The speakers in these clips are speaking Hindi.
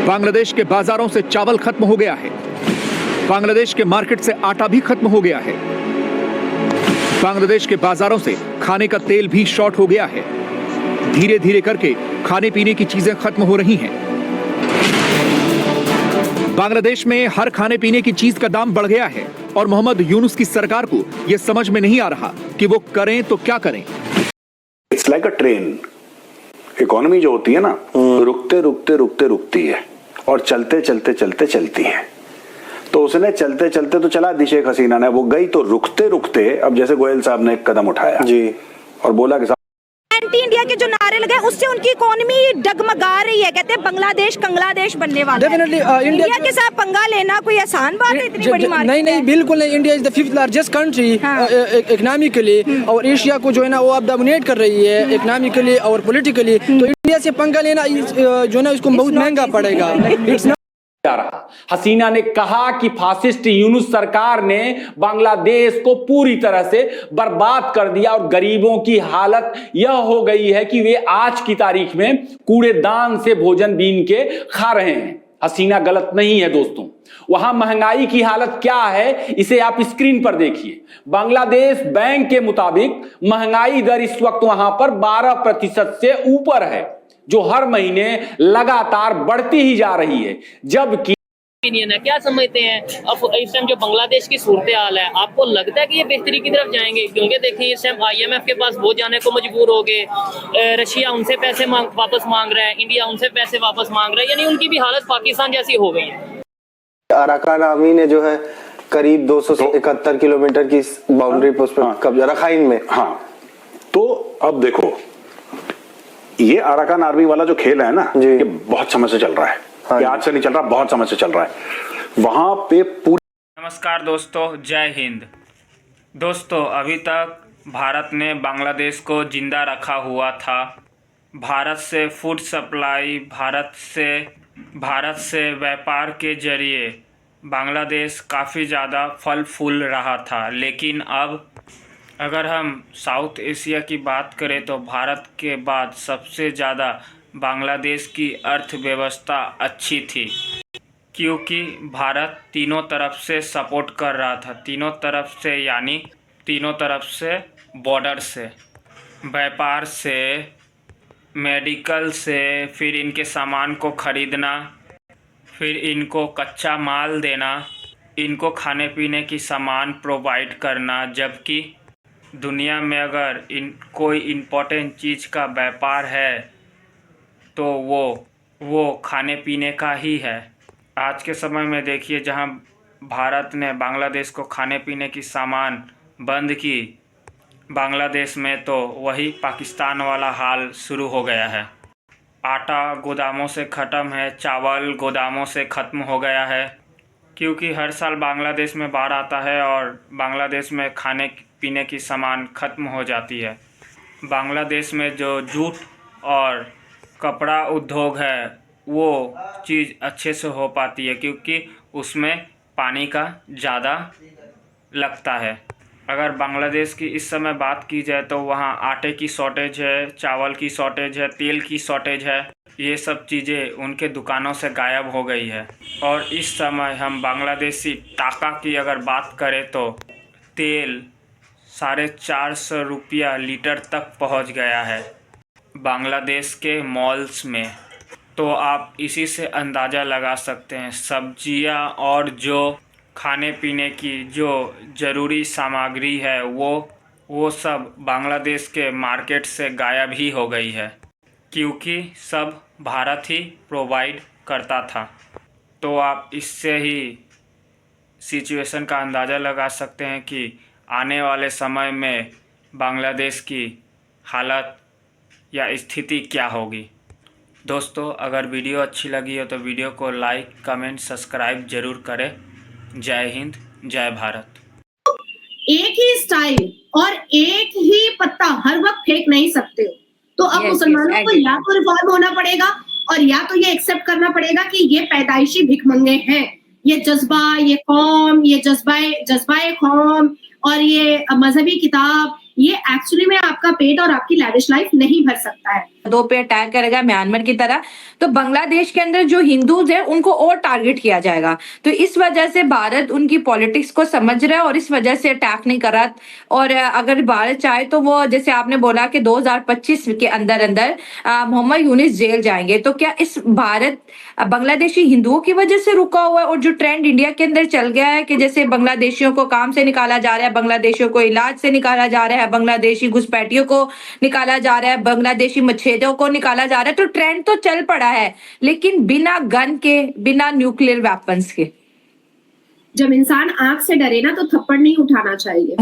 बांग्लादेश के बाजारों से चावल खत्म हो गया है। बांग्लादेश के मार्केट से आटा भी खत्म हो गया है। बांग्लादेश के बाजारों से खाने का तेल भी शॉर्ट हो गया है। धीरे धीरे करके खाने पीने की चीजें खत्म हो रही हैं। बांग्लादेश में हर खाने पीने की चीज का दाम बढ़ गया है और मोहम्मद यूनुस की सरकार को यह समझ में नहीं आ रहा कि वो करें तो क्या करें। It's like a train. Economy जो होती है ना, रुकते रुकते रुकते रुकती है और चलते चलते चलते चलती है। तो उसने चलते चलते तो चला दी शेख हसीना ने, वो गई तो रुकते रुकते अब जैसे गोयल साहब ने एक कदम उठाया जी और बोला कि एंटी इंडिया के जो नारे लगाए उससे उनकी इकोनॉमी डगमगा रही है। कहते हैं बांग्लादेश कंग्लादेश बनने वाला है। इंडिया के साथ पंगा लेना कोई आसान बात है? इतनी बड़ी मार्केट नहीं बिल्कुल नहीं। India is the 5th largest country economically और एशिया को जो है ना वो अब डोमिनेट कर रही है इकोनॉमिकली और पॉलिटिकली। तो इंडिया से पंगा लेना जो है ना उसको बहुत महंगा पड़ेगा। इट्स हसीना ने कहा कि फासिस्ट यूनुस सरकार ने बांग्लादेश को पूरी तरह से बर्बाद कर दिया और गरीबों की हालत यह हो गई है कि वे आज की तारीख में कूड़ेदान से भोजन बीन के खा रहे हैं। हसीना गलत नहीं है दोस्तों। वहां महंगाई की हालत क्या है इसे आप स्क्रीन पर देखिए। बांग्लादेश बैंक के मुताबिक महंगाई दर इस वक्त वहां पर 12% से ऊपर है, जो हर महीने लगातार बढ़ती ही जा रही है। जबकि है, क्या समझते हैं अब इस टाइम जो बांग्लादेश की सूरत हाल है, आपको लगता है कि ये बेहतरी की तरफ जाएंगे? क्योंकि देखिए इस टाइम IMF के पास वो जाने को मजबूर हो गए, रशिया उनसे पैसे वापस मांग रहा है, इंडिया उनसे पैसे वापस मांग रहा है, यानी उनकी भी हालत पाकिस्तान जैसी हो गई है। अराकान आर्मी ने जो है करीब 271 किलोमीटर की बाउंड्री पोस्ट पर कब्जा रखाइन में। हाँ, तो अब देखो ये अराकान आर्मी वाला जो खेल है ना, ये बहुत समय से चल रहा है। ये आज से नहीं चल रहा, बहुत समय से चल रहा है। वहां पे पूरी नमस्कार दोस्तों, जय हिंद। दोस्तों अभी तक भारत ने बांग्लादेश को जिंदा रखा हुआ था। भारत से फूड सप्लाई, भारत से व्यापार के जरिए बांग्लादेश काफ़ी ज़्यादा फल फूल रहा था। लेकिन अब अगर हम साउथ एशिया की बात करें तो भारत के बाद सबसे ज़्यादा बांग्लादेश की अर्थव्यवस्था अच्छी थी, क्योंकि भारत तीनों तरफ से सपोर्ट कर रहा था। तीनों तरफ से यानी तीनों तरफ से, बॉर्डर से, व्यापार से, मेडिकल से, फिर इनके सामान को ख़रीदना, फिर इनको कच्चा माल देना, इनको खाने पीने की सामान प्रोवाइड करना। जबकि दुनिया में अगर कोई इम्पोर्टेंट चीज़ का व्यापार है तो वो खाने पीने का ही है। आज के समय में देखिए, जहां भारत ने बांग्लादेश को खाने पीने की सामान बंद की बांग्लादेश में, तो वही पाकिस्तान वाला हाल शुरू हो गया है। आटा गोदामों से ख़त्म है, चावल गोदामों से ख़त्म हो गया है, क्योंकि हर साल बांग्लादेश में बाढ़ आता है और बांग्लादेश में खाने पीने की सामान ख़त्म हो जाती है। बांग्लादेश में जो जूट और कपड़ा उद्योग है वो चीज़ अच्छे से हो पाती है, क्योंकि उसमें पानी का ज़्यादा लगता है। अगर बांग्लादेश की इस समय बात की जाए तो वहाँ आटे की शॉर्टेज है, चावल की शॉर्टेज है, तेल की शॉर्टेज है। ये सब चीज़ें उनके दुकानों से गायब हो गई है। और इस समय हम बांग्लादेशी टाका की अगर बात करें तो तेल 450 रुपया लीटर तक पहुंच गया है बांग्लादेश के मॉल्स में। तो आप इसी से अंदाज़ा लगा सकते हैं सब्जियां और जो खाने पीने की जो ज़रूरी सामग्री है वो सब बांग्लादेश के मार्केट से गायब ही हो गई है, क्योंकि सब भारत ही प्रोवाइड करता था। तो आप इससे ही सिचुएशन का अंदाज़ा लगा सकते हैं कि आने वाले समय में बांग्लादेश की हालत या स्थिति क्या होगी। दोस्तों अगर वीडियो अच्छी लगी हो तो वीडियो को लाइक, कमेंट, सब्सक्राइब जरूर करें। जय हिंद, जय भारत। एक ही स्टाइल और एक ही पत्ता हर वक्त फेंक नहीं सकते हो। तो अब मुसलमानों को या तो रिफॉर्म होना पड़ेगा और या तो ये एक्सेप्ट करना पड़ेगा कि ये पैदाइशी भिखमंगे हैं। ये जज्बा, ये कौम, ये जज्बाए कौम और ये मजहबी किताब, ये एक्चुअली में आपका पेट और आपकी लैविश लाइफ नहीं भर सकता है। दो पे अटैक करेगा म्यांमार की तरह, तो बांग्लादेश के अंदर जो हिंदूज है उनको और टारगेट किया जाएगा। तो इस वजह से भारत उनकी पॉलिटिक्स को समझ रहा है और इस वजह से अटैक नहीं कर रहा। और अगर भारत चाहे तो वो, जैसे आपने बोला कि 2025 के अंदर अंदर मोहम्मद यूनुस जेल जाएंगे, तो क्या इस भारत बांग्लादेशी हिंदुओं की वजह से रुका हुआ है? और जो ट्रेंड इंडिया के अंदर चल गया है कि जैसे बांग्लादेशियों को काम से निकाला जा रहा है, बांग्लादेशियों को इलाज से निकाला जा रहा है, बांग्लादेशी घुसपैठियों को निकाला जा रहा है, बांग्लादेशी मच्छेदों को निकाला जा रहा है, तो ट्रेंड तो चल पड़ा है, लेकिन बिना गन के, बिना न्यूक्लियर वेपन्स के। जब इंसान आंख से डरे ना तो थप्पड़ नहीं उठाना चाहिए।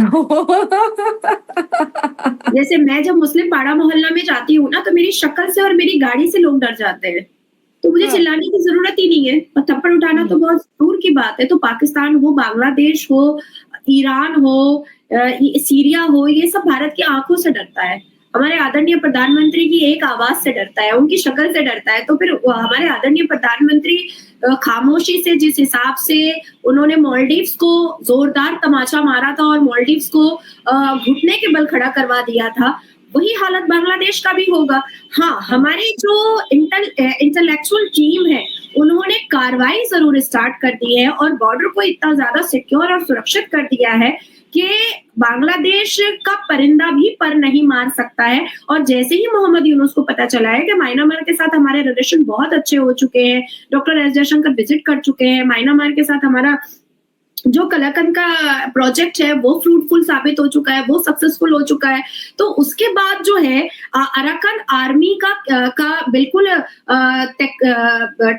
जैसे मैं जब मुस्लिम पाड़ा मोहल्ला में जाती हूँ ना, तो मेरी शक्ल से और मेरी गाड़ी से लोग डर जाते हैं, तो मुझे चिल्लाने की जरूरत ही नहीं है, और थप्पड़ उठाना तो बहुत दूर की बात है। तो पाकिस्तान हो, बांग्लादेश हो, ईरान हो, सीरिया हो, ये सब भारत की आंखों से डरता है, हमारे आदरणीय प्रधानमंत्री की एक आवाज से डरता है, उनकी शक्ल से डरता है। तो फिर हमारे आदरणीय प्रधानमंत्री खामोशी से, जिस हिसाब से उन्होंने मालदीव्स को जोरदार तमाचा मारा था और मालदीव्स को घुटने के बल खड़ा करवा दिया था, वही हालत बांग्लादेश का भी होगा। हाँ, हमारी जो इंटेलेक्चुअल टीम है उन्होंने कार्रवाई जरूर स्टार्ट कर दी है और बॉर्डर को इतना ज्यादा सिक्योर और सुरक्षित कर दिया है कि बांग्लादेश का परिंदा भी पर नहीं मार सकता है। और जैसे ही मोहम्मद यूनुस को पता चला है कि म्यांमार के साथ हमारे रिलेशन बहुत अच्छे हो चुके हैं, डॉक्टर एस जयशंकर विजिट कर चुके हैं, म्यांमार के साथ हमारा जो कलाकंद का प्रोजेक्ट है वो फ्रूटफुल साबित हो चुका है, वो सक्सेसफुल हो चुका है, तो उसके बाद जो है अराकान आर्मी का बिल्कुल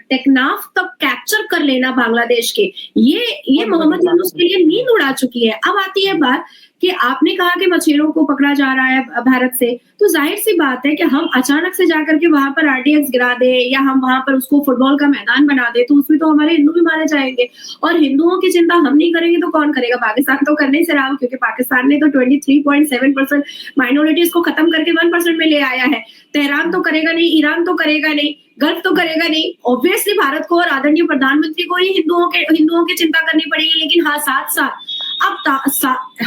टेकनाफ तक कैप्चर कर लेना बांग्लादेश के, ये मोहम्मद यूनुस के लिए नींद उड़ा चुकी है। अब आती है बात कि आपने कहा कि मछलियों को पकड़ा जा रहा है भारत से, तो जाहिर सी बात है कि हम अचानक से जाकर के वहां पर आरडीएक्स गिरा दे या हम वहां पर उसको फुटबॉल का मैदान बना दे, तो उसमें तो हमारे हिंदू भी मारे जाएंगे, और हिंदुओं की चिंता हम नहीं करेंगे तो कौन करेगा? पाकिस्तान तो करने से रहा, क्योंकि पाकिस्तान ने तो 23.7% माइनॉरिटीज को खत्म करके 1% में ले आया है। तेहरान तो करेगा नहीं, ईरान तो करेगा नहीं, गल्फ तो करेगा नहीं। ऑब्वियसली भारत को और आदरणीय प्रधानमंत्री को ही हिंदुओं की चिंता करनी पड़ेगी, लेकिन हाँ, साथ साथ अब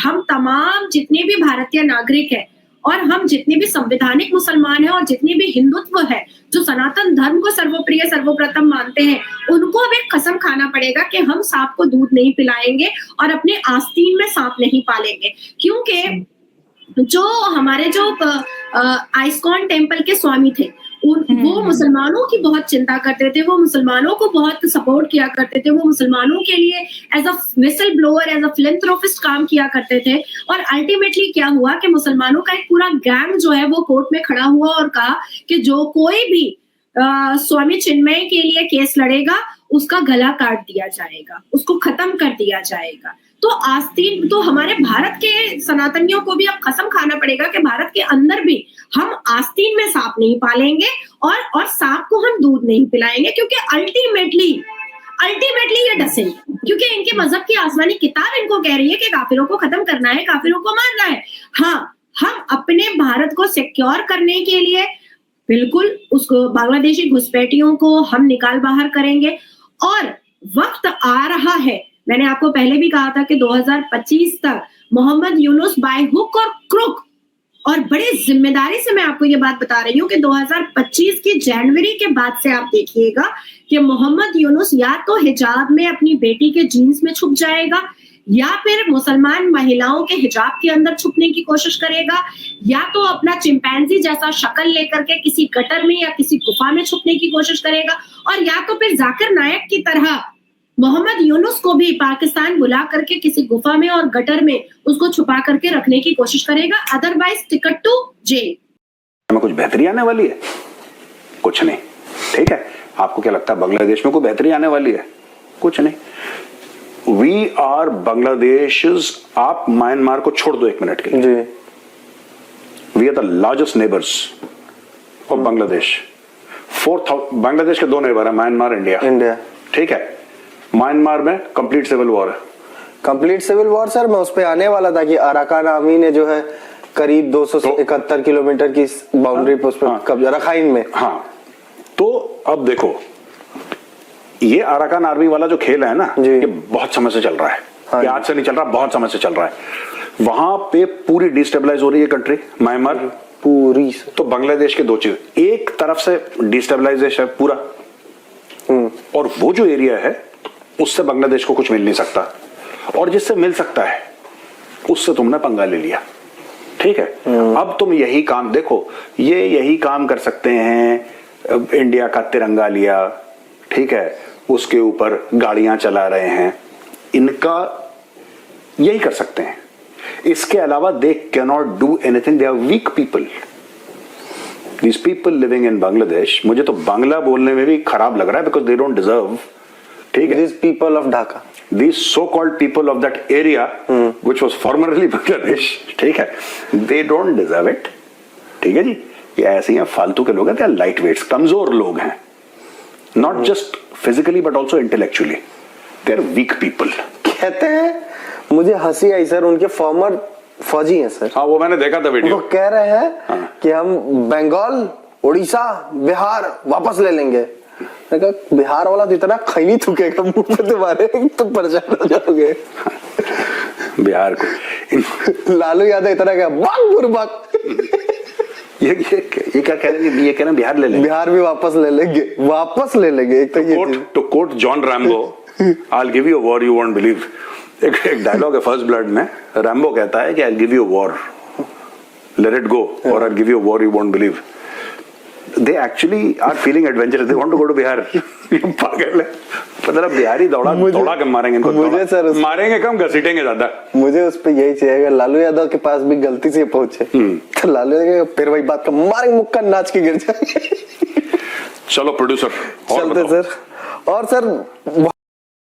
हम तमाम जितने भी भारतीय नागरिक हैं और हम जितने भी संवैधानिक मुसलमान हैं और जितने भी हिंदुत्व है, जो सनातन धर्म को सर्वप्रिय सर्वप्रथम मानते हैं, उनको अब एक कसम खाना पड़ेगा कि हम सांप को दूध नहीं पिलाएंगे और अपने आस्तीन में सांप नहीं पालेंगे। क्योंकि जो हमारे जो आइस्कॉन टेम्पल के स्वामी थे, वो मुसलमानों की बहुत चिंता करते थे, वो मुसलमानों को बहुत सपोर्ट किया करते थे, वो मुसलमानों के लिए as a whistle blower, as a philanthropist काम किया करते थे। और अल्टीमेटली क्या हुआ कि मुसलमानों का एक पूरा गैंग जो है वो कोर्ट में खड़ा हुआ और कहा कि जो कोई भी स्वामी चिन्मय के लिए केस लड़ेगा उसका गला काट दिया जाएगा, उसको खत्म कर दिया जाएगा। तो आस्तीन, तो हमारे भारत के सनातनियों को भी अब कसम खाना पड़ेगा कि भारत के अंदर भी हम आस्तीन में सांप नहीं पालेंगे और सांप को हम दूध नहीं पिलाएंगे, क्योंकि अल्टीमेटली ये डसेंगे, क्योंकि इनके मजहब की आसमानी किताब इनको कह रही है कि काफिरों को खत्म करना है, काफिरों को मारना है। हाँ, हम अपने भारत को सिक्योर करने के लिए बिल्कुल उसको बांग्लादेशी घुसपैठियों को हम निकाल बाहर करेंगे। और वक्त आ रहा है, मैंने आपको पहले भी कहा था कि 2025 तक मोहम्मद यूनुस बाय हुक और क्रुक, और बड़ी जिम्मेदारी से मैं आपको ये बात बता रही हूँ कि 2025 की जनवरी के बाद से आप देखिएगा कि मोहम्मद यूनुस या तो हिजाब में अपनी बेटी के जीन्स में छुप जाएगा, या फिर मुसलमान महिलाओं के हिजाब के अंदर छुपने की कोशिश करेगा, या तो अपना चिंपैंजी जैसा शक्ल लेकर के किसी गटर में या किसी गुफा में छुपने की कोशिश करेगा, और या तो फिर जाकिर नायक की तरह मोहम्मद यूनुस को भी पाकिस्तान बुला करके किसी गुफा में और गटर में उसको छुपा करके रखने की कोशिश करेगा। Otherwise ticket to jail. में कुछ बेहतरी आने वाली है? कुछ नहीं। ठीक है, आपको क्या लगता है बांग्लादेश में कोई बेहतरी आने वाली है? कुछ नहीं। We are Bangladesh. आप म्यांमार को छोड़ दो एक मिनट के लिए, we are the largest neighbours of Bangladesh. 4,000 Bangladesh के 2 नेबर है, म्यांमार, इंडिया। ठीक है, म्यांमार में कंप्लीट सिविल वॉर है। कंप्लीट सिविल वॉर सर, मैं उस पे आने वाला था कि अराकान आर्मी ने जो है करीब 271 किलोमीटर की बाउंड्री पे उस पर कब्जा, रखाइन में। हाँ, तो अब देखो, ये अराकान आर्मी वाला जो खेल है ना, ये बहुत समय से चल रहा है। ये आज से नहीं चल रहा, बहुत समय से चल रहा है। वहां पे पूरी डिस्टेबलाइज हो रही है कंट्री, म्यांमार, पूरी से। तो बांग्लादेश के दो चीज, एक तरफ से डिस्टेबलाइजेशन है पूरा, और वो जो एरिया है उससे बांग्लादेश को कुछ मिल नहीं सकता, और जिससे मिल सकता है उससे तुमने पंगा ले लिया। ठीक है, अब तुम यही काम देखो, ये यही काम कर सकते हैं। इंडिया का तिरंगा लिया, ठीक है, उसके ऊपर गाड़ियां चला रहे हैं, इनका यही कर सकते हैं। इसके अलावा they cannot do anything, they are weak people. These people living in Bangladesh, मुझे तो बांग्ला बोलने में भी खराब लग रहा है, बिकॉज दे डोंट डिजर्व। ठीक है, These people of Dhaka, these so-called people of that area, which was formerly Bangladesh, ठीक है, they don't deserve it। ठीक है जी, ये ऐसे ही फालतू के लोग हैं, they are lightweights, कमजोर लोग हैं, not just physically but also intellectually, they are weak people। कहते हैं, मुझे हंसी आई सर, उनके फॉर्मर फौजी हैं सर। हाँ, वो मैंने देखा था वीडियो। वो कह रहे हैं कि हम बंगाल, उड़ीसा, बिहार वापस ले लेंगे। मैं कहा बिहार वाला तो इतना खैनी थूकेगा मुंह पे तुम्हारे, तो परेशान हो जाओगे। बिहार को लालू यादव इतना क्या बाग बुरबाग। ये क्या कह रहे हैं? ये कह रहे हैं बिहार ले लेंगे, बिहार भी वापस ले लेंगे, वापस ले लेंगे। एक तो quote John Rambo, I'll give you a war you won't believe। एक डायलॉग है फर्स्ट ब्लड में, रैम्बो कहता है कि I'll give you a war, let it go, or I'll give you a war you won't believe। They actually are feeling adventurous, they want to go to Bihar। पागल है, मतलब बिहारी दौड़ा के मारेंगे इनको, मुझे सर मारेंगे कम, घसीटेंगे ज्यादा। मुझे उस पे यही चाहिए, अगर लालू यादव के पास भी गलती से पहुंचे तो लालू यादव फिर वही बात का मारेंगे, मुक्का नाच के गिर जाएंगे। चलो प्रोड्यूसर, चलते सर। और सर